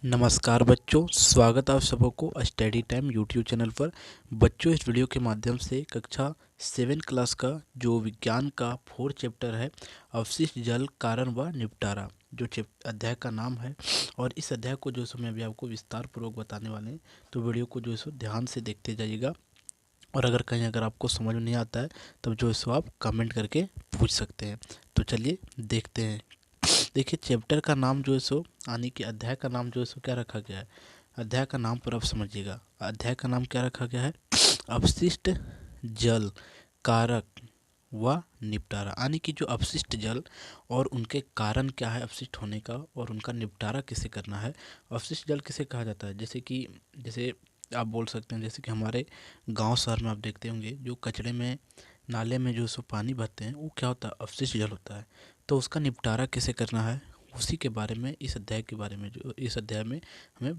नमस्कार बच्चों, स्वागत है आप सबों को स्टडी टाइम यूट्यूब चैनल पर। बच्चों, इस वीडियो के माध्यम से कक्षा 7 क्लास का जो विज्ञान का 4 चैप्टर है, अवशिष्ट जल कारण व निपटारा, जो अध्याय का नाम है। और इस अध्याय को जो मैं अभी आपको विस्तार पूर्वक बताने वाले हैं, तो वीडियो को जो है ध्यान से देखते जाइएगा। और अगर आपको समझ में नहीं आता है तब जो है आप कमेंट करके पूछ सकते हैं। तो चलिए देखते हैं। देखिए, चैप्टर का नाम जो है यानी कि अध्याय का नाम जो है क्या रखा गया है। अध्याय का नाम पर आप समझिएगा, अध्याय का नाम क्या रखा गया है, अपशिष्ट जल कारक व निपटारा। यानी कि जो अपशिष्ट जल और उनके कारण क्या है अपशिष्ट होने का, और उनका निपटारा कैसे करना है। अपशिष्ट जल किसे कहा जाता है, जैसे आप बोल सकते हैं, जैसे कि हमारे गांव शहर में आप देखते होंगे, जो कचड़े में नाले में जो सो पानी भरते हैं, वो क्या होता है, अपशिष्ट जल होता है। तो उसका निपटारा कैसे करना है, उसी के बारे में इस अध्याय के बारे में जो इस अध्याय में हमें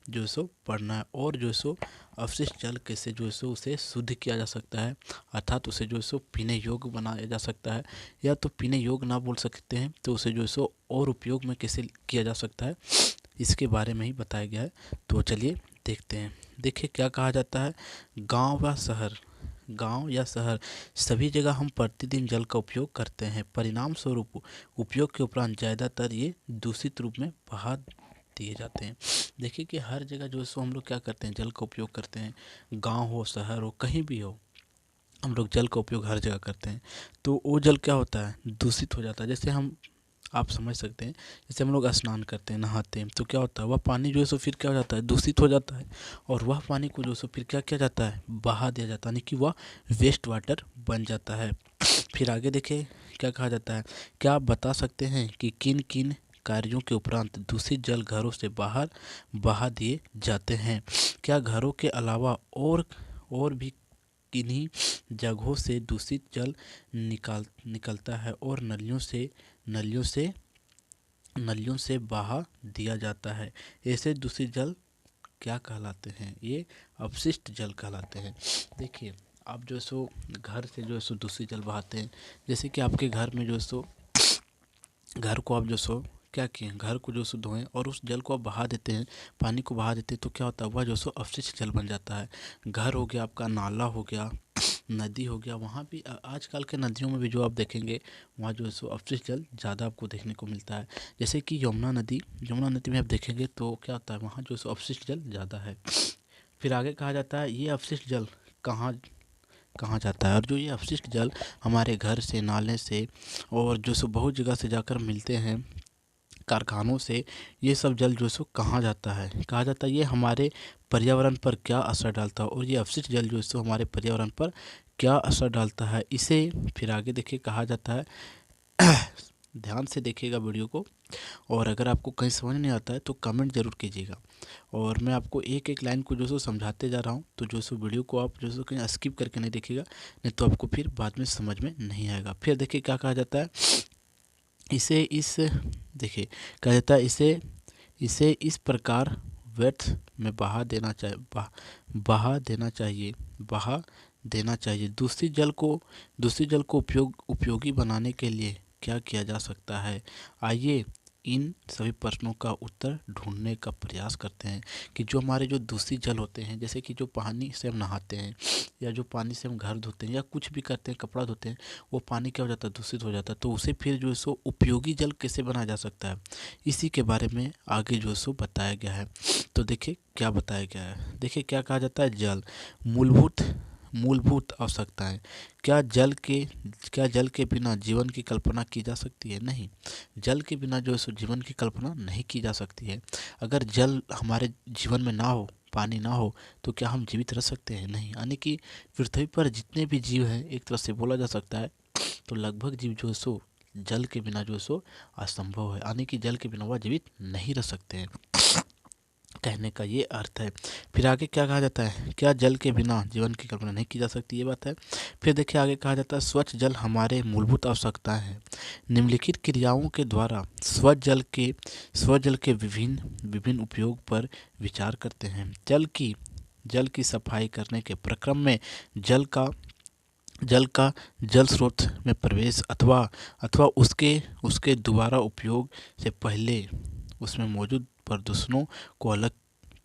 जो है सो पढ़ना है। और जो है सो अपशिष्ट जल कैसे जो है सो उसे शुद्ध किया जा सकता है, अर्थात उसे जो है सो पीने योग्य बनाया जा सकता है, या तो पीने योग्य ना बोल सकते हैं तो उसे जो है सो और उपयोग में कैसे किया जा सकता है, इसके बारे में ही बताया गया है। तो चलिए देखते हैं। देखिए, क्या कहा जाता है, गांव या शहर सभी जगह हम प्रतिदिन जल का उपयोग करते हैं। परिणाम स्वरूप उपयोग के उपरांत ज़्यादातर ये दूषित रूप में बहा दिए जाते हैं। देखिए कि हर जगह जो है सो हम लोग क्या करते हैं, जल का उपयोग करते हैं। गांव हो, शहर हो, कहीं भी हो, हम लोग जल का उपयोग हर जगह करते हैं। तो वो जल क्या होता है, दूषित हो जाता है। जैसे आप समझ सकते हैं, जैसे हम लोग स्नान करते हैं, नहाते हैं, तो क्या होता है, वह पानी जो है सो फिर क्या हो जाता है, दूषित हो जाता है। और वह पानी को जो सो फिर क्या किया जाता है, बहा दिया जाता है, यानी कि वह वेस्ट वाटर बन जाता है। फिर आगे देखें क्या कहा जाता है, क्या आप बता सकते हैं कि किन किन कार्यों के उपरांत दूषित जल घरों से बाहर बहा दिए जाते हैं। क्या घरों के अलावा और भी किन्हीं जगहों से दूषित जल निकलता है और नलियों से नलियों से बहा दिया जाता है। ऐसे दूषित जल क्या कहलाते हैं, ये अपशिष्ट जल कहलाते हैं। देखिए, आप जो सो घर से जो सो दूषित जल बहाते हैं, जैसे कि आपके घर में जो सो घर को आप जो सो क्या किए, घर को जो सो धोएं और उस जल को आप बहा देते हैं, पानी को बहा देते हैं, तो क्या होता है, वह जो सो अपशिष्ट जल बन जाता है। घर हो गया, आपका नाला हो गया, नदी हो गया, वहाँ भी आजकल के नदियों में भी जो आप देखेंगे, वहाँ जो है सो अपशिष्ट जल ज़्यादा आपको देखने को मिलता है। जैसे कि यमुना नदी में आप देखेंगे तो क्या होता है, वहाँ जो है सो अपशिष्ट जल ज़्यादा है। फिर आगे कहा जाता है, ये अपशिष्ट जल कहाँ कहाँ जाता है। और जो ये अपशिष्ट जल हमारे घर से, नाले से, और जो सो बहुत जगह से जाकर मिलते हैं, कारखानों से, ये सब जल जो सो कहाँ जाता है, कहा जाता है ये हमारे पर्यावरण पर क्या असर डालता है, और ये अपशिष्ट जल जो सो हमारे पर्यावरण पर क्या असर डालता है, इसे फिर आगे देखिए कहा जाता है। ध्यान से देखिएगा वीडियो को, और अगर आपको कहीं समझ नहीं आता है तो कमेंट ज़रूर कीजिएगा। और मैं आपको एक एक लाइन को जो सो समझाते जा रहा हूँ, तो जो सो वीडियो को आप जो सो कहीं स्किप करके नहीं देखिएगा, नहीं तो आपको फिर बाद में समझ में नहीं आएगा। फिर देखिए क्या कहा जाता है, इसे इस देखिए कहा जाता है, इसे इस प्रकार व्यर्थ में बहा देना चाहिए। दूषित जल को उपयोगी बनाने के लिए क्या किया जा सकता है। आइए इन सभी प्रश्नों का उत्तर ढूंढने का प्रयास करते हैं कि जो हमारे जो दूषित जल होते हैं, जैसे कि जो पानी से हम नहाते हैं, या जो पानी से हम घर धोते हैं, या कुछ भी करते हैं, कपड़ा धोते हैं, वो पानी क्या हो जाता है, दूषित हो जाता है। तो उसे फिर जो है सो उपयोगी जल कैसे बनाया जा सकता है, इसी के बारे में आगे जो है सो बताया गया है। तो देखिए क्या बताया गया है, देखिए क्या कहा जाता है, जल मूलभूत मूलभूत आवश्यकताएं। क्या जल के बिना जीवन की कल्पना की जा सकती है, नहीं। जल के बिना जो है सो जीवन की कल्पना नहीं की जा सकती है। अगर जल हमारे जीवन में ना हो, पानी ना हो, तो क्या हम जीवित रह सकते हैं, नहीं। यानी कि पृथ्वी पर जितने भी जीव हैं, एक तरह से बोला जा सकता है, तो लगभग जीव जो है सो जल के बिना जो है सो असंभव है, यानी कि जल के बिना वह जीवित नहीं रह सकते हैं, कहने का ये अर्थ है। फिर आगे क्या कहा जाता है, क्या जल के बिना जीवन की कल्पना नहीं की जा सकती, ये बात है। फिर देखिए आगे कहा जाता है, स्वच्छ जल हमारे मूलभूत आवश्यकताएं हैं। निम्नलिखित क्रियाओं के द्वारा स्वच्छ जल के विभिन्न विभिन्न उपयोग पर विचार करते हैं। जल की सफाई करने के प्रक्रम में जल का जल स्रोत में प्रवेश अथवा उसके उसके दोबारा उपयोग से पहले उसमें मौजूद प्रदूषणों को अलग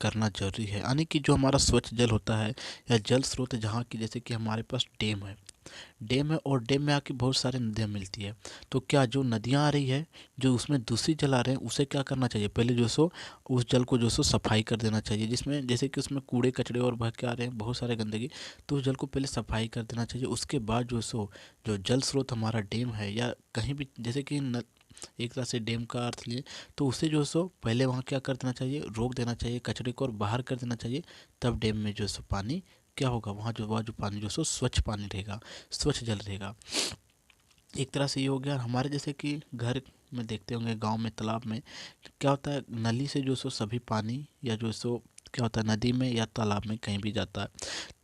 करना जरूरी है। यानी कि जो हमारा स्वच्छ जल होता है या जल स्रोत जहाँ की, जैसे कि हमारे पास डैम है और डैम में आके बहुत सारी नदियाँ मिलती है, तो क्या जो नदियाँ आ रही है जो उसमें दूषित जल आ रहे हैं उसे क्या करना चाहिए, पहले जो सो उस जल को जो सो सफाई कर देना चाहिए, जिसमें जैसे कि उसमें कूड़े कचड़े और बह के आ रहे हैं बहुत सारे गंदगी, तो उस जल को पहले सफाई कर देना चाहिए। उसके बाद जो सो जो जल स्रोत हमारा डैम है या कहीं भी, जैसे कि एक तरह से डैम का अर्थ लिए, तो उसे जो सो पहले वहाँ क्या कर देना चाहिए, रोक देना चाहिए, कचरे को और बाहर कर देना चाहिए, तब डैम में जो सो पानी क्या होगा, वहाँ जो पानी जो सो स्वच्छ पानी रहेगा, स्वच्छ जल रहेगा। एक तरह से ये हो गया। हमारे जैसे कि घर में देखते होंगे गांव में तालाब में क्या होता है, नली से जो सो सभी पानी या जो सो क्या होता है नदी में या तालाब में कहीं भी जाता है,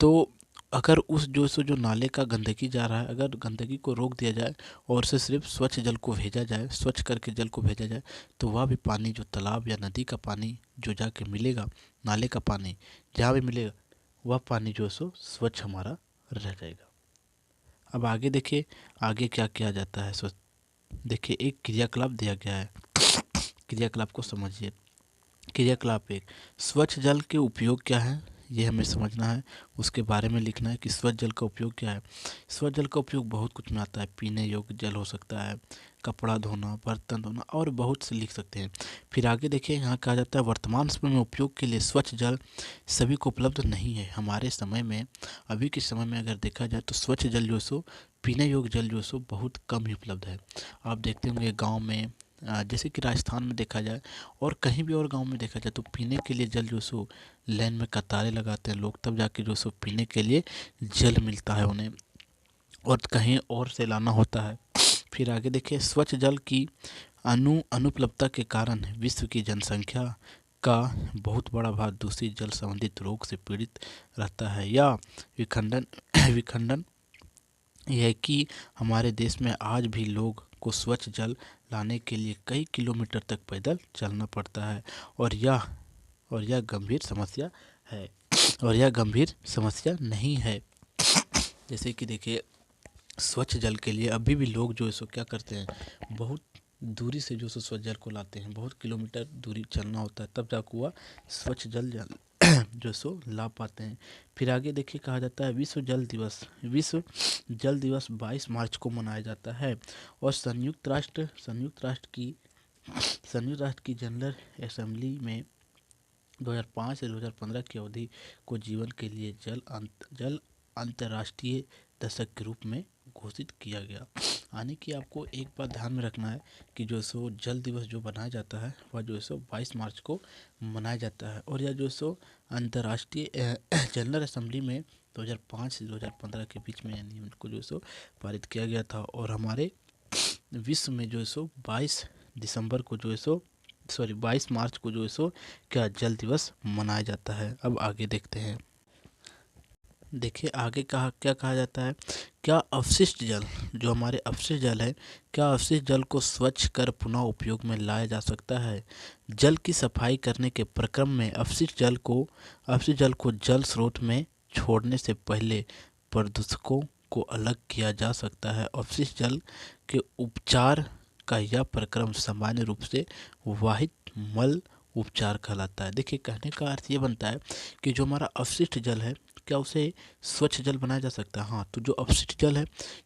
तो अगर उस जो सो जो नाले का गंदगी जा रहा है, अगर गंदगी को रोक दिया जाए और उसे सिर्फ स्वच्छ जल को भेजा जाए, स्वच्छ करके जल को भेजा जाए, तो वह भी पानी जो तालाब या नदी का पानी जो जाके मिलेगा, नाले का पानी जहाँ भी मिलेगा, वह पानी जो सो स्वच्छ हमारा रह जाएगा। अब आगे देखिए, आगे क्या किया जाता है। सो देखिए एक क्रियाकलाप दिया गया है, क्रियाकलाप को समझिए। क्रियाकलाप एक, स्वच्छ जल के उपयोग क्या है ये हमें समझना है, उसके बारे में लिखना है कि स्वच्छ जल का उपयोग क्या है। स्वच्छ जल का उपयोग बहुत कुछ में आता है, पीने योग्य जल हो सकता है, कपड़ा धोना, बर्तन धोना और बहुत से लिख सकते हैं। फिर आगे देखिए यहाँ कहा जाता है वर्तमान समय में उपयोग के लिए स्वच्छ जल सभी को उपलब्ध नहीं है। हमारे समय में, अभी के समय में अगर देखा जाए तो स्वच्छ जल जो सो पीने योग्य जल जो सो बहुत कम ही उपलब्ध है। आप देखते होंगे गाँव में, जैसे कि राजस्थान में देखा जाए और कहीं भी और गांव में देखा जाए, तो पीने के लिए जल जो सो लाइन में कतारें लगाते हैं लोग, तब जाके जो सो पीने के लिए जल मिलता है उन्हें, और कहीं और से लाना होता है। फिर आगे देखिए स्वच्छ जल की अनुपलब्धता के कारण विश्व की जनसंख्या का बहुत बड़ा भाग दूषित जल संबंधित रोग से पीड़ित रहता है, या विखंडन विखंडन यह है कि हमारे देश में आज भी लोग को स्वच्छ जल लाने के लिए कई किलोमीटर तक पैदल चलना पड़ता है, और यह गंभीर समस्या है, और यह गंभीर समस्या नहीं है। जैसे कि देखिए स्वच्छ जल के लिए अभी भी लोग जो है सो क्या करते हैं, बहुत दूरी से जो सो स्वच्छ जल को लाते हैं, बहुत किलोमीटर दूरी चलना होता है तब जाकर वह स्वच्छ जल जो सो ला पाते हैं। फिर आगे देखिए कहा जाता है विश्व जल दिवस 22 मार्च को मनाया जाता है, और संयुक्त राष्ट्र की जनरल असेंबली में 2005 से 2015 की अवधि को जीवन के लिए जल अंतर्राष्ट्रीय दशक के रूप में घोषित किया गया। यानी कि आपको एक बात ध्यान में रखना है कि जो सो जल दिवस जो मनाया जाता है वह जो सो 22 मार्च को मनाया जाता है, और यह जो सो अंतर्राष्ट्रीय जनरल असेंबली में 2005 से 2015 के बीच में यानी उनको जो सो पारित किया गया था, और हमारे विश्व में जो सो 22 मार्च को जो सो क्या जल दिवस मनाया जाता है। अब आगे देखते हैं, देखिए आगे क्या कहा जाता है, क्या अवशिष्ट जल जो हमारे अवशिष्ट जल है, क्या अवशिष्ट जल को स्वच्छ कर पुनः उपयोग में लाया जा सकता है। जल की सफाई करने के प्रक्रम में अवशिष्ट जल को जल स्रोत में छोड़ने से पहले प्रदूषकों को अलग किया जा सकता है। अवशिष्ट जल के उपचार का यह प्रक्रम सामान्य रूप से वाहित मल उपचार कहलाता है। देखिए कहने का अर्थ ये बनता है कि जो हमारा अवशिष्ट जल है क्या उसे स्वच्छ जल बनाया जा सकता है। हाँ, तो जो अपशिष्ट जल है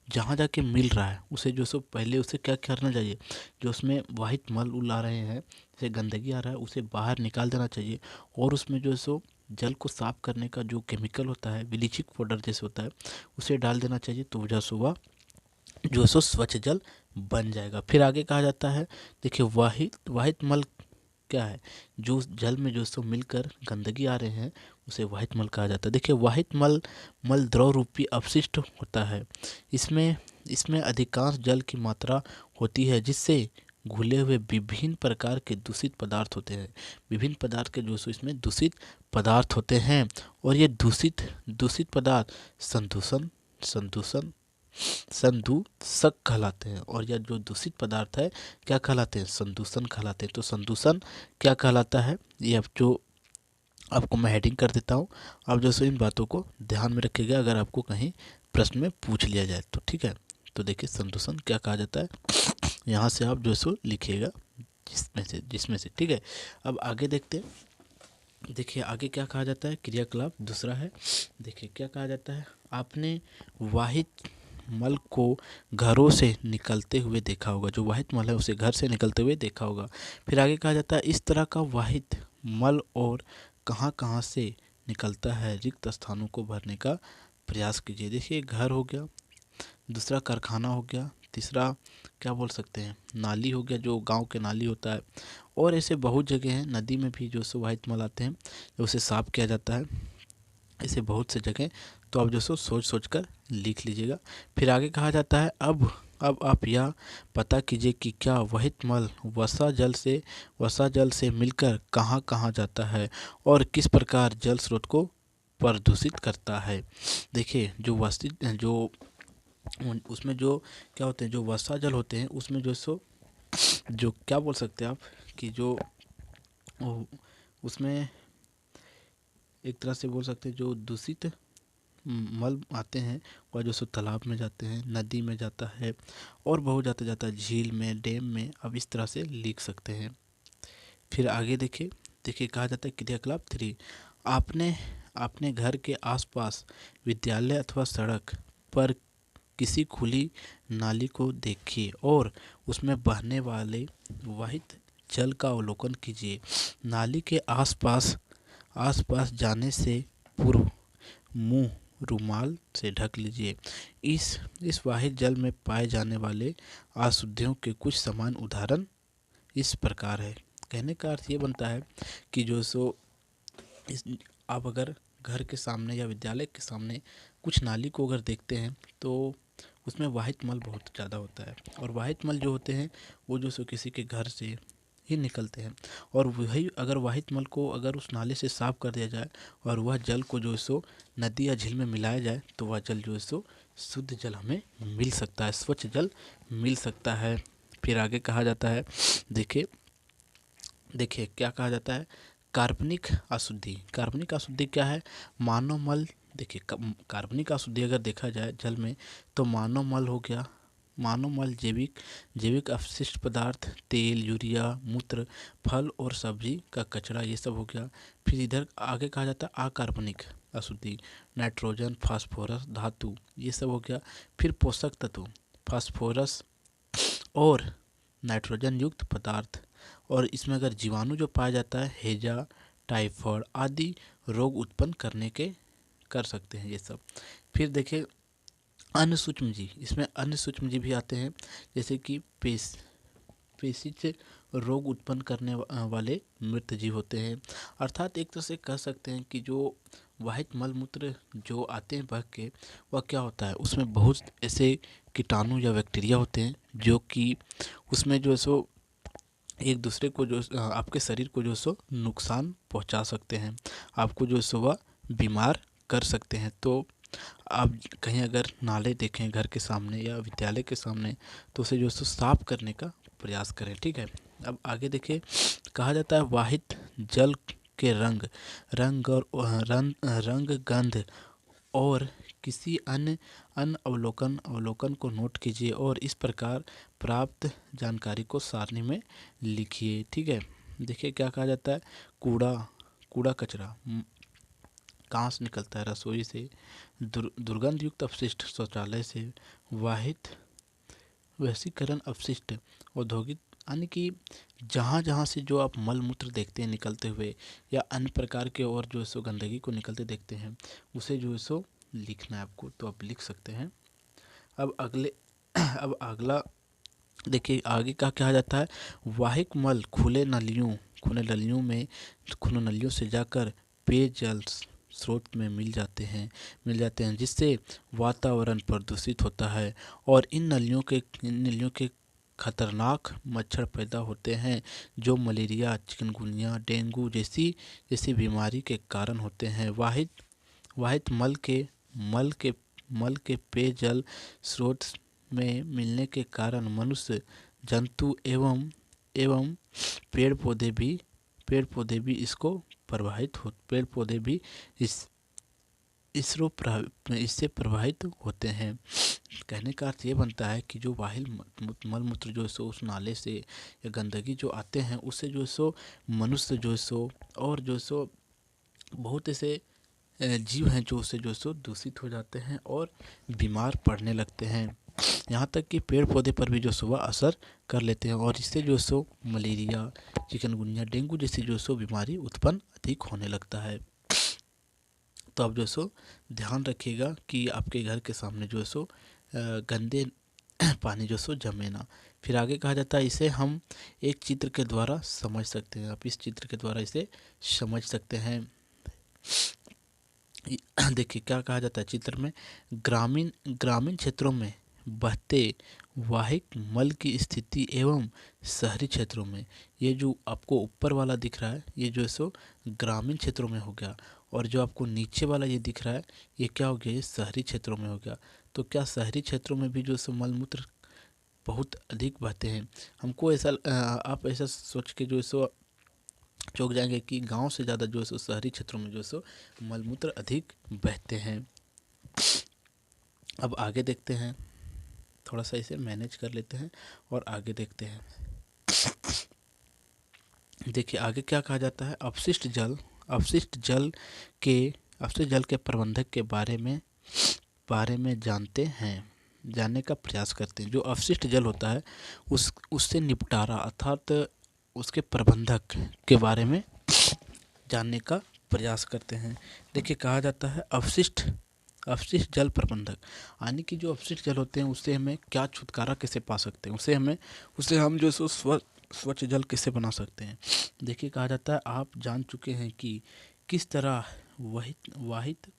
जहाँ जाके मिल रहा है उसे जो सो पहले उसे क्या करना चाहिए, जो उसमें वाहित मल उल आ रहे हैं, जैसे गंदगी आ रहा है उसे बाहर निकाल देना चाहिए, और उसमें जो सो जल को साफ करने का जो केमिकल होता है, ब्लीचिंग पाउडर जैसे होता है, उसे डाल देना चाहिए, तो वजह से वह जो सो स्वच्छ जल बन जाएगा। फिर आगे कहा जाता है, देखिए वाहित मल क्या है, जो जल में जो सो मिलकर गंदगी आ रहे हैं उसे वाहित मल कहा जाता है। देखिए वाहित मल द्रव रूपी अपशिष्ट होता है, इसमें अधिकांश जल की मात्रा होती है, जिससे घुले हुए विभिन्न प्रकार के दूषित पदार्थ होते हैं। विभिन्न पदार्थ के जो सो इसमें दूषित पदार्थ होते हैं, और ये दूषित पदार्थ संदूषक कहलाते हैं, और यह जो दूषित पदार्थ है क्या कहलाते हैं, संदूषण कहलाते हैं। तो संदूषण क्या कहलाता है, ये अब जो आपको मैं हेडिंग कर देता हूँ, आप जो सो इन बातों को ध्यान में रखिएगा अगर आपको कहीं प्रश्न में पूछ लिया जाए तो, ठीक है। तो देखिए संदूषण क्या कहा जाता है, यहाँ से आप जो सो लिखिएगा जिसमें से ठीक है। अब आगे देखते हैं। देखिए आगे क्या कहा जाता है, क्रियाकलाप दूसरा है। देखिए क्या कहा जाता है, आपने वाहित मल को घरों से निकलते हुए देखा होगा। जो वाहित मल है उसे घर से निकलते हुए देखा होगा। फिर आगे कहा जाता है, इस तरह का वाहित मल और कहाँ कहाँ से निकलता है, रिक्त स्थानों को भरने का प्रयास कीजिए। देखिए घर हो गया, दूसरा कारखाना हो गया, तीसरा क्या बोल सकते हैं, नाली हो गया, जो गांव के नाली होता है। और ऐसे बहुत जगह हैं, नदी में भी जो सो वाहित मल आते हैं, उसे साफ किया जाता है। ऐसे बहुत से जगह, तो आप जो सो सोच सोच कर लिख लीजिएगा। फिर आगे कहा जाता है, अब आप यह पता कीजिए कि क्या वहित मल वर्षा जल से मिलकर कहाँ कहाँ जाता है और किस प्रकार जल स्रोत को प्रदूषित करता है। देखिए जो उसमें जो क्या होते हैं, जो वर्षा जल होते हैं उसमें जो सो जो क्या बोल सकते हैं आप, कि जो उसमें एक तरह से बोल सकते हैं जो दूषित मल आते हैं और जो सो तालाब में जाते हैं, नदी में जाता है और बहुत जाते जाता है झील में, डैम में। अब इस तरह से लिख सकते हैं। फिर आगे देखिए कहा जाता है क्रियाकलाप 3, आपने अपने घर के आसपास विद्यालय अथवा सड़क पर किसी खुली नाली को देखिए और उसमें बहने वाले वाहित जल का अवलोकन कीजिए। नाली के आसपास जाने से पूर्व मुंह रुमाल से ढक लीजिए। इस वाहित जल में पाए जाने वाले अशुद्धियों के कुछ समान उदाहरण इस प्रकार है। कहने का अर्थ ये बनता है कि जो सो इस आप अगर घर के सामने या विद्यालय के सामने कुछ नाली को अगर देखते हैं तो उसमें वाहित मल बहुत ज़्यादा होता है। और वाहित मल जो होते हैं वो जो सो किसी के घर से ही निकलते हैं। और वही अगर वाहित मल को अगर उस नाले से साफ कर दिया जाए और वह जल को जो सो नदी या झील में मिलाया जाए तो वह जल जो सो शुद्ध जल हमें मिल सकता है, स्वच्छ जल मिल सकता है। फिर आगे कहा जाता है, देखिए देखिए क्या कहा जाता है, कार्बनिक अशुद्धि क्या है, मानव मल। देखिए कार्बनिक अशुद्धि अगर देखा जाए जल में तो मानव मल हो गया, मानव मल जैविक अपशिष्ट पदार्थ, तेल, यूरिया, मूत्र, फल और सब्जी का कचरा, ये सब हो गया। फिर इधर आगे कहा जाता है अकार्बनिक अशुद्धि, नाइट्रोजन, फास्फोरस, धातु, ये सब हो गया। फिर पोषक तत्व, फास्फोरस और नाइट्रोजन युक्त पदार्थ। और इसमें अगर जीवाणु जो पाया जाता है, हैजा, टाइफॉइड आदि रोग उत्पन्न कर सकते हैं ये सब। फिर देखिए अन्य सूक्ष्म जीव, इसमें अन्य सूक्ष्म जीव भी आते हैं, जैसे कि पेशिज रोग उत्पन्न करने वाले मृत जीव होते हैं। अर्थात एक तरह से कह सकते हैं कि जो वाहित मल मूत्र जो आते हैं बह के, वह क्या होता है, उसमें बहुत ऐसे कीटाणु या बैक्टीरिया होते हैं जो कि उसमें जो है सो एक दूसरे को जो आपके शरीर को जो सो नुकसान पहुंचा सकते हैं, आपको जो सो वह बीमार कर सकते हैं। तो आप कहीं अगर नाले देखें घर के सामने या विद्यालय के सामने तो उसे जो सो साफ करने का प्रयास करें, ठीक है। अब आगे देखिए कहा जाता है वाहित जल के रंग गंध और किसी अन्य अवलोकन को नोट कीजिए और इस प्रकार प्राप्त जानकारी को सारणी में लिखिए, ठीक है। देखिए क्या कहा जाता है, कूड़ा कचरा कहाँ से निकलता है, रसोई से, दुर्गंध युक्त अपशिष्ट शौचालय से, वाहित वैश्वीकरण अपशिष्ट औद्योगिक, यानी कि जहाँ जहाँ से जो आप मल मूत्र देखते हैं निकलते हुए या अन्य प्रकार के और जो है सो गंदगी को निकलते देखते हैं, उसे जो है सो लिखना है आपको, तो आप लिख सकते हैं। अब अगला देखिए आगे का क्या जाता है, वाहिक मल खुले नलियों से जाकर पेयजल स्रोत में मिल जाते हैं जिससे वातावरण प्रदूषित होता है और इन नलियों के खतरनाक मच्छर पैदा होते हैं जो मलेरिया, चिकनगुनिया, डेंगू जैसी बीमारी के कारण होते हैं। वाहित मल के पेयजल स्रोत में मिलने के कारण मनुष्य, जंतु एवं पेड़ पौधे भी इसको पेड़ पौधे भी इससे प्रभावित होते हैं। कहने का अर्थ ये बनता है कि जो वाहिल मल मूत्र जो है सो उस नाले से या गंदगी जो आते हैं उससे जो है सो मनुष्य जो है सो और जो है सो बहुत ऐसे जीव हैं जो उससे जो है सो दूषित हो जाते हैं और बीमार पड़ने लगते हैं। यहाँ तक कि पेड़ पौधे पर भी जो सो वह असर कर लेते हैं और इससे जो सो मलेरिया, चिकनगुनिया, डेंगू जैसी जो सो बीमारी उत्पन्न अधिक होने लगता है। तो आप जो सो ध्यान रखिएगा कि आपके घर के सामने जो सो गंदे पानी जो सो जमे ना। फिर आगे कहा जाता है इसे हम एक चित्र के द्वारा समझ सकते हैं। आप इस चित्र के द्वारा इसे समझ सकते हैं। देखिए क्या कहा जाता है चित्र में, ग्रामीण ग्रामीण क्षेत्रों में बहते वाहिक मल की स्थिति एवं शहरी क्षेत्रों में, ये जो आपको ऊपर वाला दिख रहा है ये जो है सो ग्रामीण क्षेत्रों में हो गया और जो आपको नीचे वाला ये दिख रहा है ये क्या हो गया, ये शहरी क्षेत्रों में हो गया। तो क्या शहरी क्षेत्रों में भी जो सो मल मूत्र बहुत अधिक बहते हैं? हमको ऐसा आप ऐसा सोच के जो है सो चौंक जाएंगे कि गांव से ज़्यादा जो है सो शहरी क्षेत्रों में जो है सो मलमूत्र अधिक बहते हैं। अब आगे देखते हैं, थोड़ा सा इसे मैनेज कर लेते हैं और आगे देखते हैं। देखिए आगे क्या कहा जाता है, अपशिष्ट जल के प्रबंधक के बारे में जानने का प्रयास करते हैं। जो अपशिष्ट जल होता है उससे निपटारा अर्थात उसके प्रबंधक के बारे में जानने का प्रयास करते हैं। देखिए कहा जाता है अपशिष्ट जल प्रबंधक, यानी कि जो अपशिष्ट जल होते हैं उससे हमें क्या छुटकारा कैसे पा सकते हैं, उसे हम जो सो स्वच्छ जल कैसे बना सकते हैं। देखिए कहा जाता है आप जान चुके हैं कि किस तरह वाहित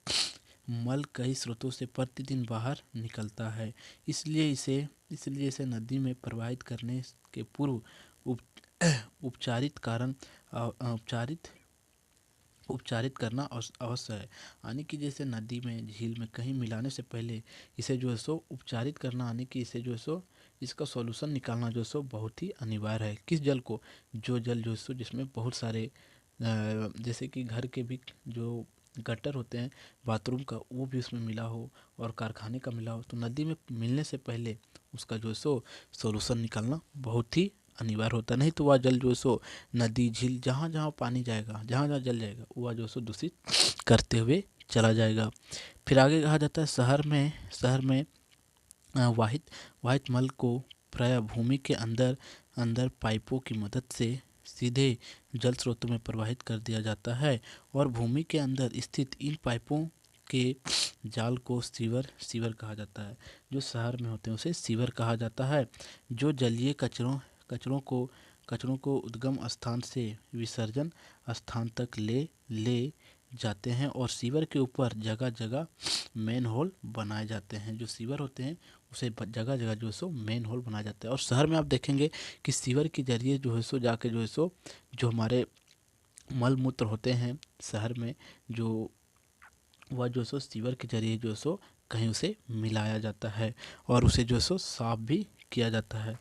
मल कई स्रोतों से प्रतिदिन बाहर निकलता है, इसलिए इसे नदी में प्रवाहित करने के पूर्व उपचारित कारण उपचारित उपचारित करना अवश्य है। यानी कि जैसे नदी में, झील में कहीं मिलाने से पहले इसे जो है सो उपचारित करना, यानी कि इसे जो है सो इसका सॉल्यूशन निकालना जो है सो बहुत ही अनिवार्य है। किस जल को? जो जल जो है सो जिसमें बहुत सारे जैसे कि घर के भी जो गटर होते हैं बाथरूम का वो भी उसमें मिला हो और कारखाने का मिला हो, तो नदी में मिलने से पहले उसका जो है सो सॉल्यूशन निकालना बहुत ही अनिवार्य होता है। नहीं तो वह जल जो है सो नदी, झील, जहाँ जहाँ पानी जाएगा, जहाँ जहाँ जल जाएगा वह जो है सो दूषित करते हुए चला जाएगा। फिर आगे कहा जाता है शहर में वाहित मल को प्रायः भूमि के अंदर पाइपों की मदद से सीधे जल स्रोतों में प्रवाहित कर दिया जाता है और भूमि के अंदर स्थित इन पाइपों के जाल को सीवर कहा जाता है। जो शहर में होते हैं उसे सीवर कहा जाता है, जो जलीय कचरों को उद्गम स्थान से विसर्जन स्थान तक ले जाते हैं और सीवर के ऊपर जगह जगह मेन होल बनाए जाते हैं। जो सीवर होते हैं उसे जगह जगह जो है सो मेन होल बनाया जाता है और शहर में आप देखेंगे कि सीवर के जरिए जो है सो जाके जो है सो जो हमारे मल मूत्र होते हैं शहर में, जो वह जो सो सीवर के जरिए जो सो कहीं उसे मिलाया जाता है और उसे जो सो साफ भी किया जाता है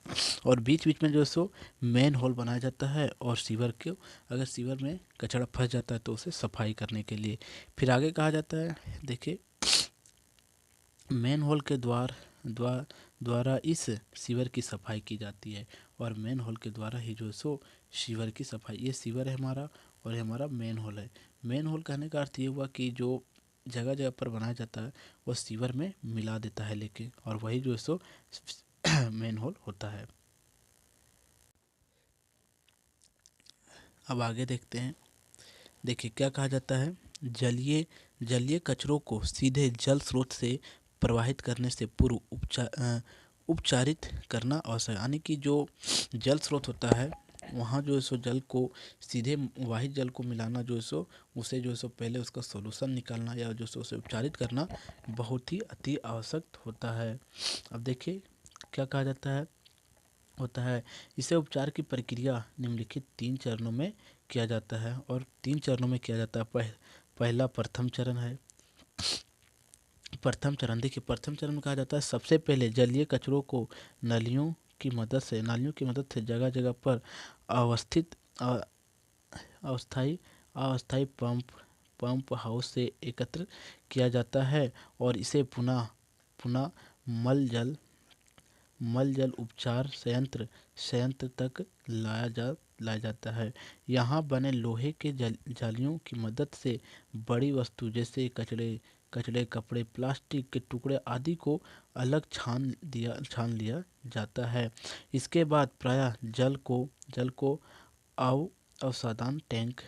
और बीच बीच में जो सो मेन होल बनाया जाता है और अगर सीवर में कचरा फंस जाता है तो उसे सफाई करने के लिए। फिर आगे कहा जाता है, देखिए मेन होल के द्वारा इस सीवर की सफाई की जाती है और मेन होल के द्वारा ही जो सो सीवर की सफाई, ये सीवर है हमारा और ये हमारा मेन होल है। मेन होल कहने का अर्थ ये हुआ कि जो जगह जगह पर बनाया जाता है वो सीवर में मिला देता है लेके, और वही जो है सो मेन होल होता है। अब आगे देखते हैं, देखिए क्या कहा जाता है, जलीय कचरों को सीधे जल स्रोत से प्रवाहित करने से पूर्व उपचारित करना आवश्यक, यानी कि जो जल स्रोत होता है वहाँ जो है सो जल को सीधे वाहित जल को मिलाना जो है सो उसे जो है सो पहले उसका सॉल्यूशन निकालना या जो सो उसे उपचारित करना बहुत ही अति आवश्यक होता है। अब देखिए क्या कहा जाता है, होता है इसे उपचार की प्रक्रिया निम्नलिखित 3 चरणों में किया जाता है और 3 चरणों में किया जाता है। पहला प्रथम चरण है। प्रथम चरण, देखिए प्रथम चरण में कहा जाता है सबसे पहले जलीय कचरों को नालियों की मदद से जगह जगह पर अवस्थित अस्थाई पंप हाउस से एकत्र किया जाता है और इसे पुनः पुनः मल जल उपचार संयंत्र तक लाया जाता है। यहाँ बने लोहे के जालियों की मदद से बड़ी वस्तु जैसे कचड़े कपड़े प्लास्टिक के टुकड़े आदि को अलग छान लिया जाता है। इसके बाद प्रायः जल को अवसादन टैंक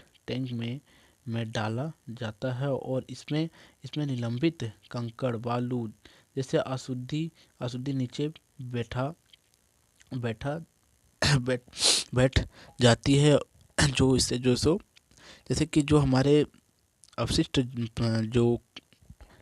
में डाला जाता है और इसमें निलंबित कंकड़ बालू जैसे अशुद्धि नीचे बैठा बैठा बैठ बैठ जाती है, जो इससे जो सो जैसे कि जो हमारे अवशिष्ट जो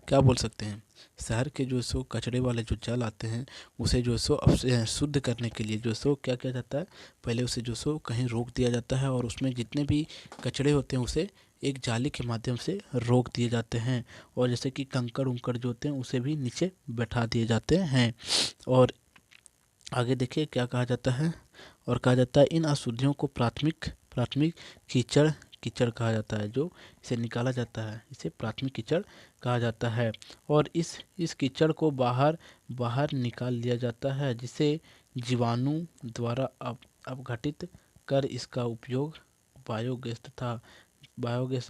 क्या बोल सकते हैं, शहर के जो सो कचड़े वाले जो जल आते हैं उसे जो सो शुद्ध करने के लिए जो सो क्या किया जाता है, पहले उसे जो सो कहीं रोक दिया जाता है और उसमें जितने भी कचड़े होते हैं उसे एक जाली के माध्यम से रोक दिए जाते हैं और जैसे कि कंकड़ उंकड़ जो होते हैं उसे भी नीचे बैठा दिए जाते हैं। और आगे देखिए क्या कहा जाता है, और कहा जाता है इन अशुद्धियों को प्राथमिक कीचड़ कहा जाता है, जो इसे निकाला जाता है इसे प्राथमिक कीचड़ कहा जाता है। और इस कीचड़ को बाहर निकाल लिया जाता है, जिसे जीवाणु द्वारा अपघटित कर इसका उपयोग बायोगैस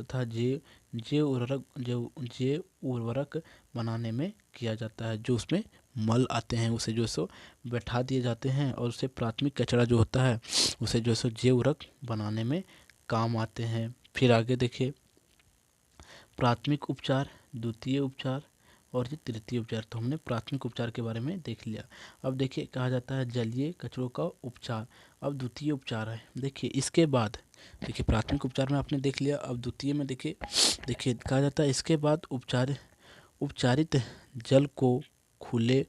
तथा जैव उर्वरक बनाने में किया जाता है। जो उसमें मल आते हैं उसे जो सो बैठा दिए जाते हैं और उसे प्राथमिक कचरा जो होता है उसे जो सो जैव उर्वरक बनाने में काम आते हैं। फिर आगे देखिए प्राथमिक उपचार, द्वितीय उपचार और ये तृतीय उपचार। तो हमने प्राथमिक उपचार के बारे में देख लिया। अब देखिए कहा जाता है जलीय कचरों का उपचार। अब द्वितीय उपचार है, देखिए इसके बाद देखिए प्राथमिक उपचार में आपने देख लिया। अब द्वितीय में देखिए कहा जाता है इसके बाद उपचारित जल को खुले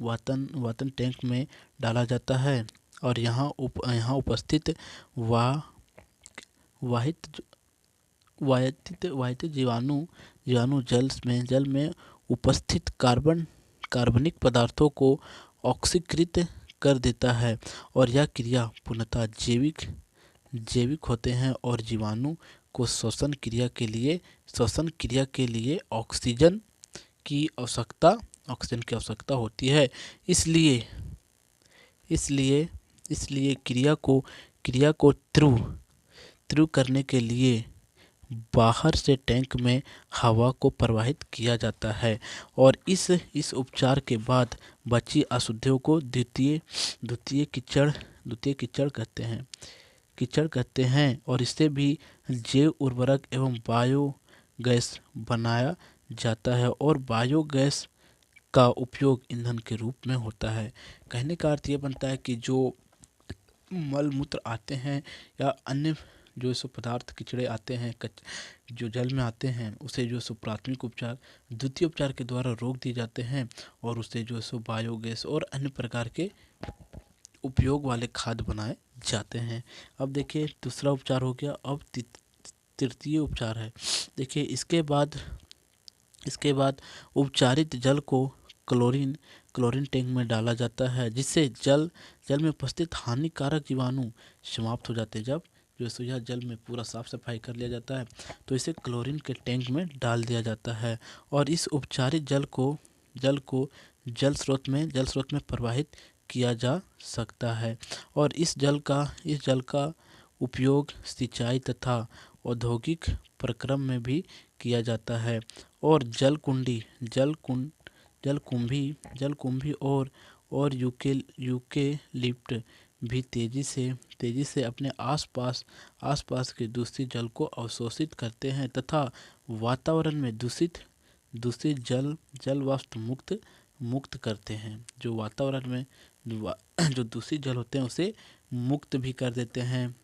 वातन टैंक में डाला जाता है और यहाँ उपस्थित वाहित जीवाणु जल में उपस्थित कार्बनिक पदार्थों को ऑक्सीकृत कर देता है और यह क्रिया पूर्णतः जैविक होते हैं और जीवाणु को श्वसन क्रिया के लिए ऑक्सीजन की आवश्यकता होती है। इसलिए क्रिया को तीव्र करने के लिए बाहर से टैंक में हवा को प्रवाहित किया जाता है और इस उपचार के बाद बची अशुद्धियों को द्वितीय कीचड़ कहते हैं और इससे भी जैव उर्वरक एवं बायोगैस बनाया जाता है और बायोगैस का उपयोग ईंधन के रूप में होता है। कहने का अर्थ ये बनता है कि जो मल मूत्र आते हैं या अन्य जो सो पदार्थ किचड़े आते हैं जो जल में आते हैं उसे जो सो प्राथमिक उपचार द्वितीय उपचार के द्वारा रोक दिए जाते हैं और उससे जो सो बायोगैस और अन्य प्रकार के उपयोग वाले खाद्य बनाए जाते हैं। अब देखिए दूसरा उपचार हो गया। अब तृतीय उपचार है। देखिए इसके बाद उपचारित जल को क्लोरीन टैंक में डाला जाता है, जिससे जल में उपस्थित हानिकारक जीवाणु समाप्त हो जाते हैं। जब जो सो यह जल में पूरा साफ सफाई कर लिया जाता है तो इसे क्लोरीन के टैंक में डाल दिया जाता है और इस उपचारित जल को जल स्रोत में प्रवाहित किया जा सकता है और इस जल का उपयोग सिंचाई तथा औद्योगिक प्रक्रम में भी किया जाता है और जलकुंभी और यूकेलिप्ट भी तेजी से अपने आसपास के दूषित जल को अवशोषित करते हैं तथा वातावरण में दूषित जल वाष्प मुक्त करते हैं। जो वातावरण में जो दूषित जल होते हैं उसे मुक्त भी कर देते हैं।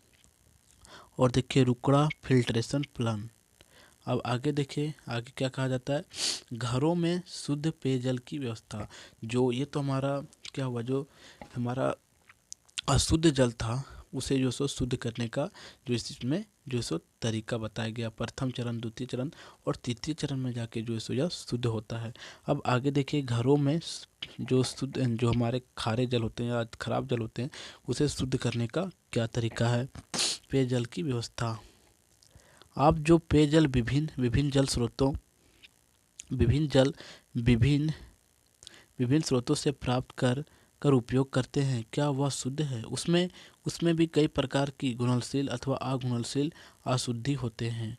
और देखिए रुकड़ा फिल्ट्रेशन प्लान। अब आगे देखिए आगे क्या कहा जाता है, घरों में शुद्ध पेयजल की व्यवस्था। जो ये तो हमारा क्या हुआ, जो हमारा अशुद्ध जल था उसे जो सो शुद्ध करने का जो इसमें जो सो तरीका बताया गया। प्रथम चरण, द्वितीय चरण और तृतीय चरण में जाके जो सो यह शुद्ध होता है। अब आगे देखिए घरों में जो हमारे खारे जल होते हैं या खराब जल होते हैं उसे शुद्ध करने का क्या तरीका है। पेयजल की व्यवस्था। आप जो पेयजल विभिन्न विभिन्न जल स्रोतों विभिन्न जल विभिन्न विभिन्न स्रोतों से प्राप्त कर उपयोग करते हैं, क्या वह शुद्ध है? उसमें उसमें भी कई प्रकार की घुलनशील अथवा अघुलनशील अशुद्धि होते हैं।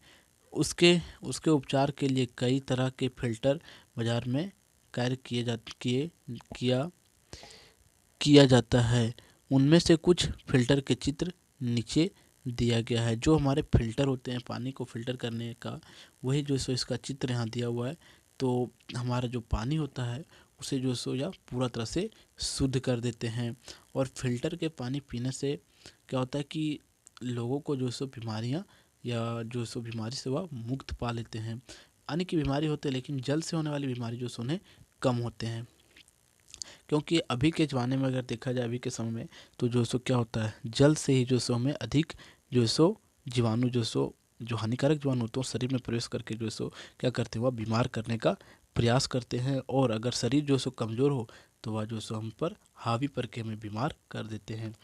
उसके उसके उपचार के लिए कई तरह के फिल्टर बाजार में कार्य किया जाता है। उनमें से कुछ फिल्टर के चित्र नीचे दिया गया है। जो हमारे फिल्टर होते हैं पानी को फिल्टर करने का, वही जो सो इसका चित्र यहाँ दिया हुआ है। तो हमारा जो पानी होता है उसे जो सो या पूरा तरह से शुद्ध कर देते हैं। और फिल्टर के पानी पीने से क्या होता है कि लोगों को जो सो बीमारियाँ या जो सो बीमारी से वह मुक्त पा लेते हैं। अन्य की बीमारी होते हैं लेकिन जल से होने वाली बीमारी जो सो उन्हें कम होते हैं। क्योंकि अभी के ज़माने में अगर देखा जाए अभी के समय में, तो जो सो क्या होता है, जल से ही जो सो हमें अधिक जो सो जीवाणु जो हानिकारक जीवाणु होते हैं शरीर में प्रवेश करके जो सो क्या करते हैं, वह बीमार करने का प्रयास करते हैं। और अगर शरीर जो सो कमज़ोर हो तो वह जो सो हम पर हावी करके हमें बीमार कर देते हैं।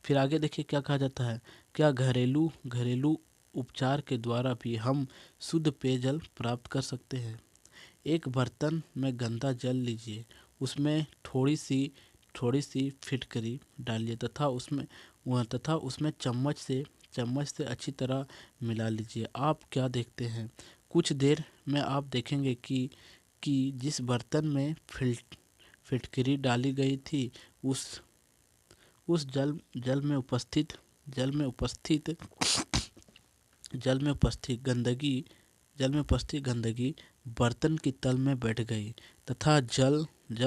फिर आगे देखिए क्या कहा जाता है, क्या घरेलू घरेलू उपचार के द्वारा भी हम शुद्ध पेयजल प्राप्त कर सकते हैं? एक बर्तन में गंदा जल लीजिए, उसमें थोड़ी सी फिटकरी डालिए तथा उसमें चम्मच से अच्छी तरह मिला लीजिए। आप क्या देखते हैं? कुछ देर में आप देखेंगे कि जिस बर्तन में फिटकरी डाली गई थी उस जल में उपस्थित गंदगी बर्तन की तल में बैठ गई तथा जल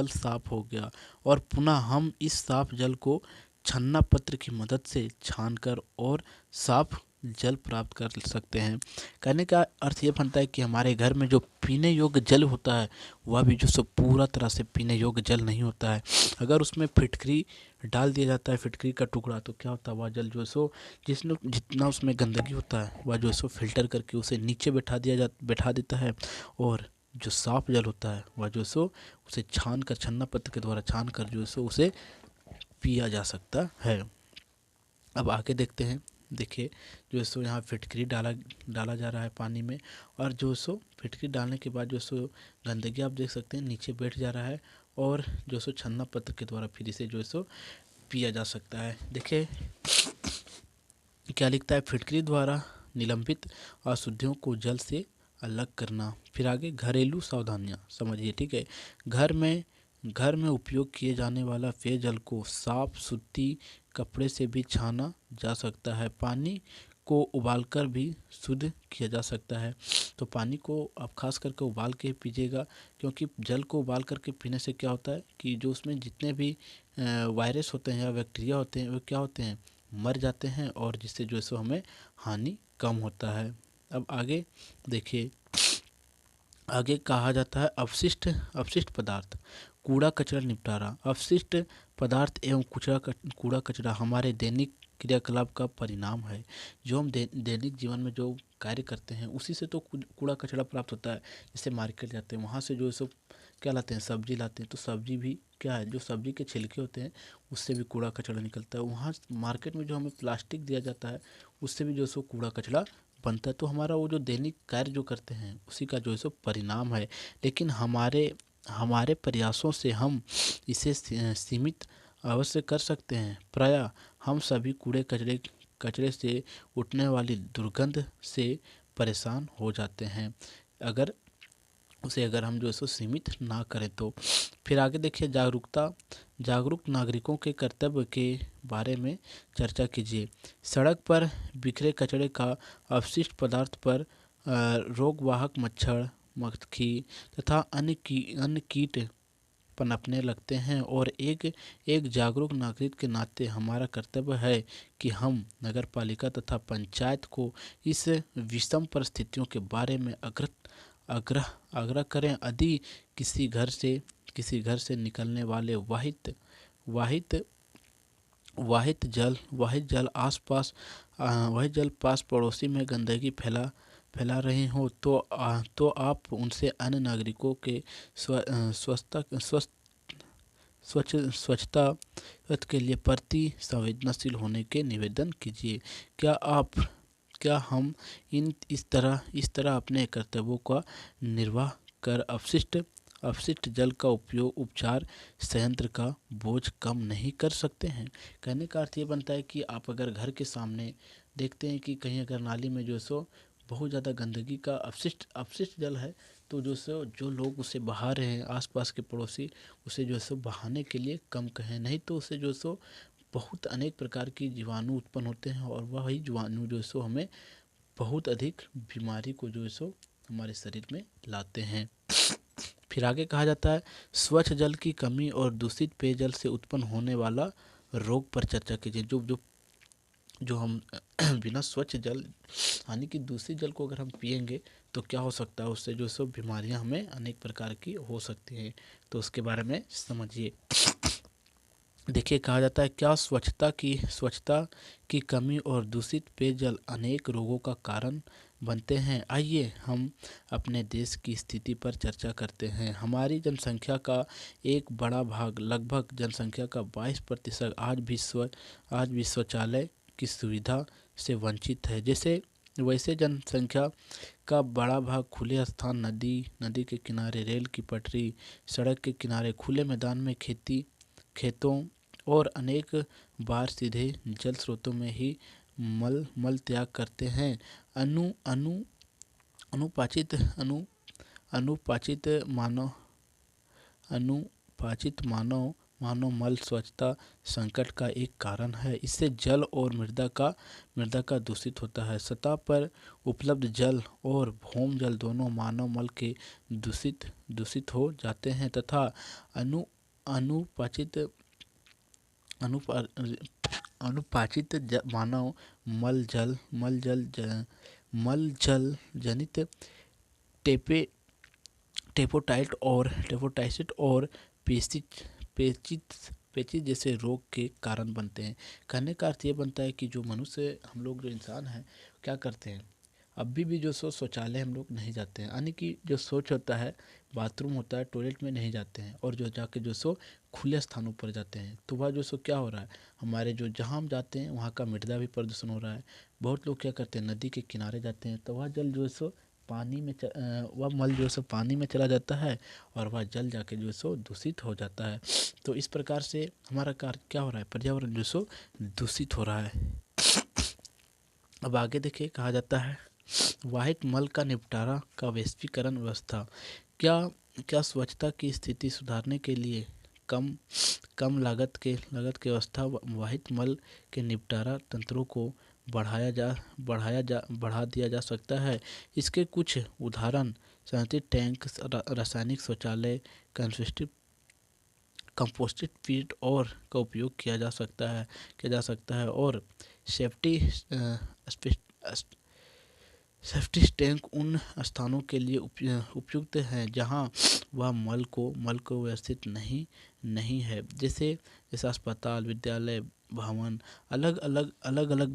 साफ हो गया। और पुनः हम इस साफ जल को छन्ना पत्र की मदद से छानकर और साफ जल प्राप्त कर सकते हैं। कहने का अर्थ ये बनता है कि हमारे घर में जो पीने योग्य जल होता है वह भी जो सब पूरा तरह से पीने योग्य जल नहीं होता है। अगर उसमें फिटकरी डाल दिया जाता है, फिटकरी का टुकड़ा, तो क्या होता है, वह जल जो सो जितना उसमें गंदगी होता है वह जो सो फिल्टर करके उसे नीचे बैठा देता है। और जो साफ जल होता है वह जो सो उसे छान कर छन्ना पत्र के द्वारा छान कर जो सो उसे पिया जा सकता है। अब आगे देखते हैं। देखिए जो सो यहाँ फिटकरी डाला जा रहा है पानी में, और जो सो फिटकरी डालने के बाद जो सो गंदगी आप देख सकते हैं नीचे बैठ जा रहा है, और जो सो छन्ना पत्र के द्वारा फिर इसे जो सो पिया जा सकता है। देखिए क्या लिखता है, फिटकरी द्वारा निलंबित अशुद्धियों को जल से अलग करना। फिर आगे घरेलू सावधानियाँ समझिए, ठीक है। घर में उपयोग किए जाने वाला पेयजल को साफ सूती कपड़े से भी छाना जा सकता है। पानी को उबालकर भी शुद्ध किया जा सकता है। तो पानी को आप खास करके उबाल के पीजिएगा, क्योंकि जल को उबाल करके पीने से क्या होता है कि जो उसमें जितने भी वायरस होते हैं या बैक्टीरिया होते हैं वो क्या होते हैं, मर जाते हैं, और जिससे जो है सो हमें हानि कम होता है। अब आगे देखिए, आगे कहा जाता है अपशिष्ट पदार्थ कूड़ा कचरा निपटारा। अपशिष्ट पदार्थ एवं कूड़ा कचरा हमारे दैनिक क्रियाकलाप का परिणाम है। जो हम दैनिक जीवन में जो कार्य करते हैं उसी से तो कूड़ा कचरा प्राप्त होता है। जैसे मार्केट जाते हैं, वहाँ से जो सब क्या लाते हैं, सब्जी लाते हैं, तो सब्जी भी क्या है, जो सब्जी के छिलके होते हैं उससे भी कूड़ा कचरा निकलता है। वहाँ मार्केट में जो हमें प्लास्टिक दिया जाता है उससे भी जो सो कूड़ा कचरा बनता है। तो हमारा वो जो दैनिक कार्य जो करते हैं उसी का जो है सो परिणाम है। लेकिन हमारे प्रयासों से हम इसे सीमित अवश्य कर सकते हैं। प्रायः हम सभी कचरे से उठने वाली दुर्गंध से परेशान हो जाते हैं, अगर हम जो है सो सीमित ना करें तो। फिर आगे देखिए, जागरूक नागरिकों के कर्तव्य के बारे में चर्चा कीजिए। सड़क पर बिखरे कचरे का अपशिष्ट पदार्थ पर रोगवाहक मच्छर, मक्खी तथा अन्य कीट पनपने लगते हैं, और एक जागरूक नागरिक के नाते हमारा कर्तव्य है कि हम नगरपालिका तथा पंचायत को इस विषम परिस्थितियों के बारे में आग्रह करें। यदि किसी घर से निकलने वाले वाहित जल पास पड़ोसी में गंदगी फैला रहे हो तो आप उनसे अन्य नागरिकों के स्वच्छता के लिए प्रति संवेदनशील होने के निवेदन कीजिए। क्या क्या हम इस तरह अपने कर्तव्यों का निर्वाह कर अपशिष्ट जल का उपयोग उपचार संयंत्र का बोझ कम नहीं कर सकते हैं? कहने का अर्थ ये बनता है कि आप अगर घर के सामने देखते हैं कि कहीं अगर नाली में जो सो बहुत ज़्यादा गंदगी का अपशिष्ट जल है, तो जो लोग उसे बहा रहे हैं, आसपास के पड़ोसी उसे जो सो बहाने के लिए कम कहें, नहीं तो उसे जो सो बहुत अनेक प्रकार की जीवाणु उत्पन्न होते हैं और वही जीवाणु जो सो हमें बहुत अधिक बीमारी को जो सो हमारे शरीर में लाते हैं। फिर आगे कहा जाता है, स्वच्छ जल की कमी और दूषित पेयजल से उत्पन्न होने वाला रोग पर चर्चा कीजिए। जो जो जो हम बिना स्वच्छ जल यानी कि दूषित जल को अगर हम पिएंगे तो क्या हो सकता है, उससे जो सब बीमारियां हमें अनेक प्रकार की हो सकती हैं, तो उसके बारे में समझिए। देखिए, कहा जाता है, क्या स्वच्छता की कमी और दूषित पेयजल अनेक रोगों का कारण बनते हैं? आइए हम अपने देश की स्थिति पर चर्चा करते हैं। हमारी जनसंख्या का एक बड़ा भाग, लगभग जनसंख्या का 22% आज भी शौचालय की सुविधा से वंचित है। वैसे जनसंख्या का बड़ा भाग खुले स्थान, नदी के किनारे, रेल की पटरी, सड़क के किनारे, खुले मैदान में, खेतों और अनेक बार सीधे जल स्रोतों में ही मल त्याग करते हैं। अनु अनु अनुपाचित अनु अनुपाचित मानव अनुपाचित मानव मानव मल स्वच्छता संकट का एक कारण है। इससे जल और मृदा का दूषित होता है। सतह पर उपलब्ध जल और भौम जल दोनों मानव मल के दूषित हो जाते हैं तथा अनु अनुपाचित अनुपा अनुपाचित मानव मल जल जनित टेपे टेपोटाइसिट और पेचिश जैसे रोग के कारण बनते हैं। कहने का अर्थ ये बनता है कि जो मनुष्य, हम लोग जो इंसान हैं, क्या करते हैं, अभी भी जो शौचालय हम लोग नहीं जाते हैं, यानी कि जो शौच होता है, बाथरूम होता है, टॉयलेट में नहीं जाते हैं और जो जाके खुले स्थानों पर जाते हैं, तो वह क्या हो रहा है, हमारे जहाँ हम जाते हैं वहाँ का मृदा भी प्रदूषण हो रहा है। बहुत लोग क्या करते हैं, नदी के किनारे जाते हैं, तो वह जल पानी में वह मल पानी में चला जाता है और वह जल जाके दूषित हो जाता है। तो इस प्रकार से हमारा कार्य क्या हो रहा है, पर्यावरण दूषित हो रहा है। अब आगे देखिए, कहा जाता है, वाहित मल का निपटारा का वैश्वीकरण व्यवस्था। क्या स्वच्छता की स्थिति सुधारने के लिए कम लागत के व्यवस्था वाहित मल के निपटारा तंत्रों को बढ़ा दिया जा सकता है? इसके कुछ उदाहरण सैनिटरी टैंक, रासायनिक शौचालय, कंपोस्टेड पीट और का उपयोग किया जा सकता है और सेफ्टी टैंक उन स्थानों के लिए उपयुक्त हैं जहां वह मल को व्यवस्थित नहीं है, जैसे अस्पताल, विद्यालय, भवन, अलग अलग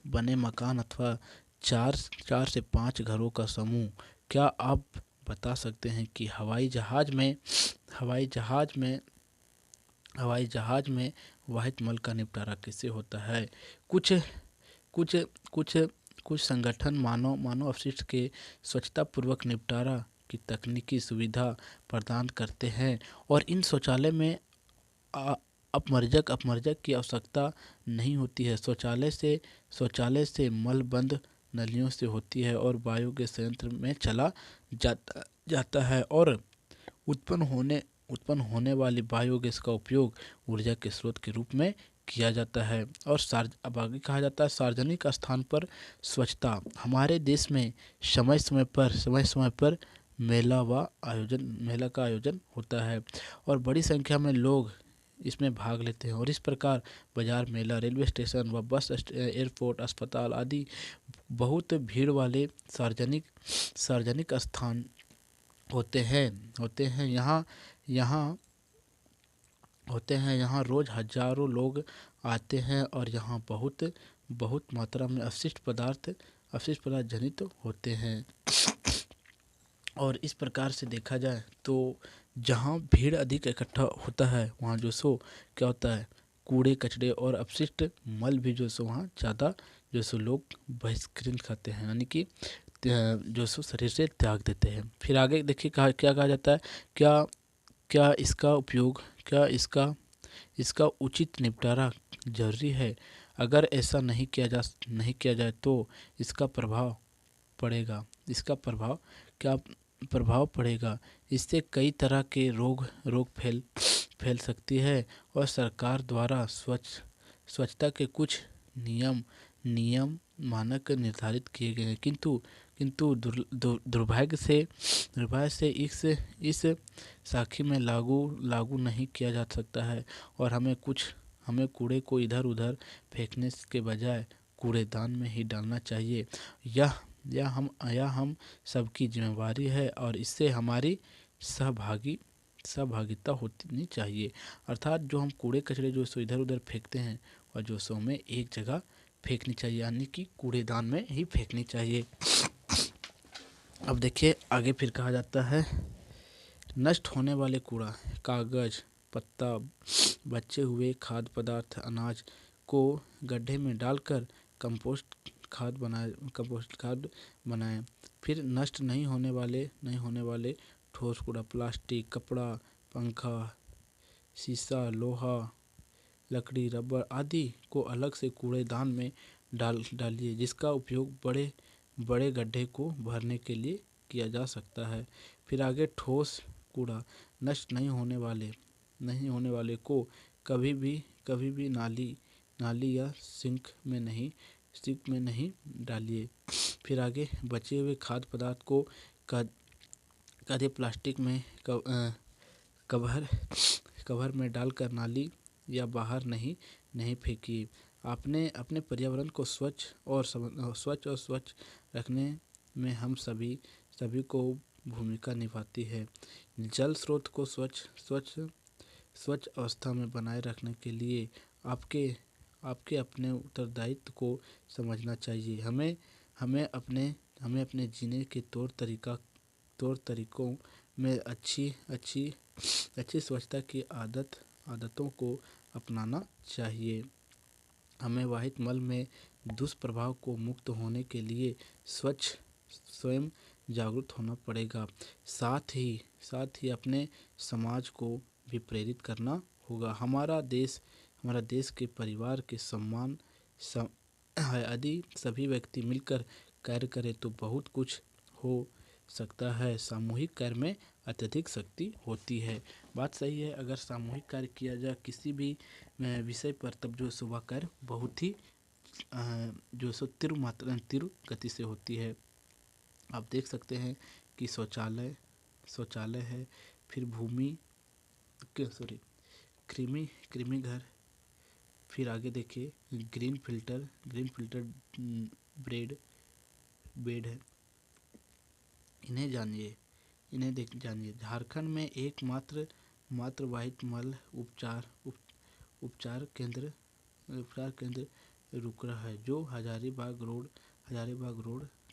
बने मकान अथवा 4 से 5 घरों का समूह। क्या आप बता सकते हैं कि हवाई जहाज में वाहित मल का निपटारा कैसे होता है? कुछ कुछ कुछ कुछ संगठन मानव अपशिष्ट के स्वच्छतापूर्वक निपटारा की तकनीकी सुविधा प्रदान करते हैं और इन शौचालय में अपमर्जक की आवश्यकता नहीं होती है। शौचालय से मल बंद नलियों से होती है और वायु के संयंत्र में चला जाता है और उत्पन्न होने वाली बायोगैस का उपयोग ऊर्जा के स्रोत के रूप में किया जाता है। और अब आगे कहा जाता है, सार्वजनिक स्थान पर स्वच्छता। हमारे देश में समय समय पर मेला का आयोजन होता है और बड़ी संख्या में लोग इसमें भाग लेते हैं और इस प्रकार बाजार, मेला, रेलवे स्टेशन व बस एयरपोर्ट, अस्पताल आदि बहुत भीड़ वाले सार्वजनिक स्थान होते हैं। यहाँ रोज हजारों लोग आते हैं और यहाँ बहुत मात्रा में अपशिष्ट पदार्थ जनित होते हैं। और इस प्रकार से देखा जाए तो जहाँ भीड़ अधिक इकट्ठा होता है वहाँ क्या होता है, कूड़े कचरे और अपशिष्ट मल भी वहाँ ज़्यादा जो सो लोग बहिष्कृत खाते हैं, यानी कि जो सो शरीर से त्याग देते हैं। फिर आगे देखिए क्या कहा जाता है, क्या क्या इसका उपयोग, क्या इसका उचित निपटारा जरूरी है। अगर ऐसा नहीं किया जाए तो इसका प्रभाव पड़ेगा, इसका प्रभाव क्या प्रभाव पड़ेगा। इससे कई तरह के रोग फैल सकती है और सरकार द्वारा स्वच्छता के कुछ नियम मानक निर्धारित किए गए हैं, किंतु दुर्भाग्य से इस साखी में लागू नहीं किया जा सकता है। और हमें कूड़े को इधर उधर फेंकने के बजाय कूड़ेदान में ही डालना चाहिए। यह हम सबकी जिम्मेवारी है और इससे हमारी सहभागिता होनी चाहिए। अर्थात जो हम कूड़े कचरे जो सो इधर उधर फेंकते हैं और जो सो हमें एक जगह फेंकनी चाहिए, यानी कि कूड़ेदान में ही फेंकनी चाहिए। अब देखिए आगे फिर कहा जाता है, नष्ट होने वाले कूड़ा, कागज, पत्ता, बचे हुए खाद्य पदार्थ, अनाज को गड्ढे में डालकर कंपोस्ट खाद बनाएं। फिर नष्ट नहीं होने वाले ठोस कूड़ा, प्लास्टिक, कपड़ा, पंखा, शीशा, लोहा, लकड़ी, रबर आदि को अलग से कूड़ेदान में डालिए, जिसका उपयोग बड़े गड्ढे को भरने के लिए किया जा सकता है। फिर आगे ठोस कूड़ा, नष्ट नहीं होने वाले को कभी भी नाली या सिंक में नहीं डालिए। फिर आगे बचे हुए खाद्य पदार्थ को कदे प्लास्टिक में कवर में डालकर नाली या बाहर नहीं फेंकिए। आपने अपने पर्यावरण को स्वच्छ रखने में हम सभी को भूमिका निभाती है। जल स्रोत को स्वच्छ अवस्था में बनाए रखने के लिए आपके अपने उत्तरदायित्व को समझना चाहिए। हमें अपने जीने के तौर तरीकों में अच्छी स्वच्छता की आदतों को अपनाना चाहिए। हमें वाहित मल में दुष्प्रभाव को मुक्त होने के लिए स्वयं जागरूक होना पड़ेगा। साथ ही अपने समाज को भी प्रेरित करना होगा। हमारा देश के परिवार के सम्मान है। यदि सभी व्यक्ति मिलकर कार्य करें तो बहुत कुछ हो सकता है। सामूहिक कार्य में अत्यधिक शक्ति होती है। बात सही है, अगर सामूहिक कार्य किया जाए किसी भी विषय पर, तब जो सुबह कार्य बहुत ही जो सो तीव्र गति से होती है। आप देख सकते हैं कि शौचालय है, फिर कृमि घर, फिर आगे देखिए ग्रीन फिल्टर बेड है। इन्हें जानिए। झारखंड में एकमात्र वाहित मल उपचार केंद्र रुकरा है, जो हजारीबाग रोड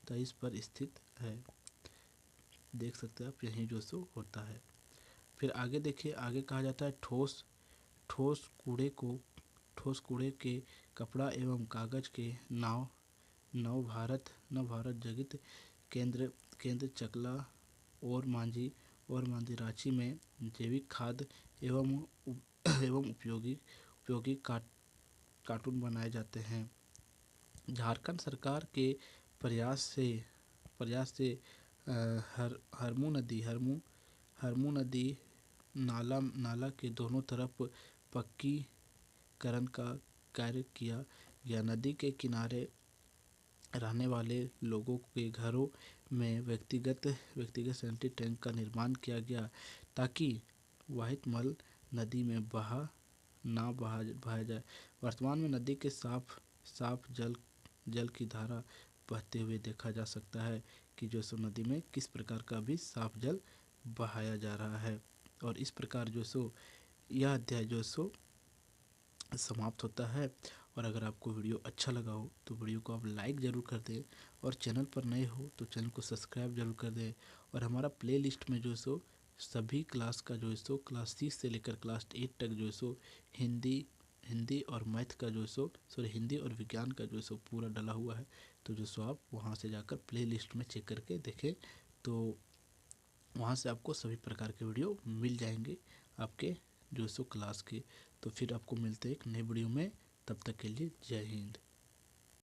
23 पर स्थित है। देख सकते हैं आप, यहीं जो सो होता है। फिर आगे देखिए, आगे कहा जाता है ठोस कूड़े के कपड़ा एवं कागज के नव भारत जगत केंद्र चकला और मांझी रांची में जैविक खाद एवं उपयोगी कार्टून बनाए जाते हैं। झारखंड सरकार के प्रयास से हरमू नदी नाला के दोनों तरफ पक्कीकरण का कार्य किया गया। नदी के किनारे रहने वाले लोगों के घरों में व्यक्तिगत सैनिटरी टैंक का निर्माण किया गया, ताकि वाहित मल नदी में बहाया जाए। वर्तमान में नदी के साफ जल की धारा बहते हुए देखा जा सकता है कि जो सो नदी में किस प्रकार का भी साफ जल बहाया जा रहा है। और इस प्रकार जो सो यह अध्याय जो सो समाप्त होता है। और अगर आपको वीडियो अच्छा लगा हो तो वीडियो को आप लाइक ज़रूर कर दें, और चैनल पर नए हो तो चैनल को सब्सक्राइब जरूर कर दें। और हमारा प्ले लिस्ट में जो सो सभी क्लास का जो सो क्लास 6 से लेकर क्लास 8 तक जो सो हिंदी हिंदी और मैथ का जो सो सॉरी हिंदी और विज्ञान का जो सो पूरा डला हुआ है। तो जो सो आप वहाँ से जाकर प्ले लिस्ट में चेक करके देखें, तो वहाँ से आपको सभी प्रकार के वीडियो मिल जाएंगे आपके जो सो क्लास के। तो फिर आपको मिलते हैं एक नए वीडियो में, तब तक के लिए जय हिंद।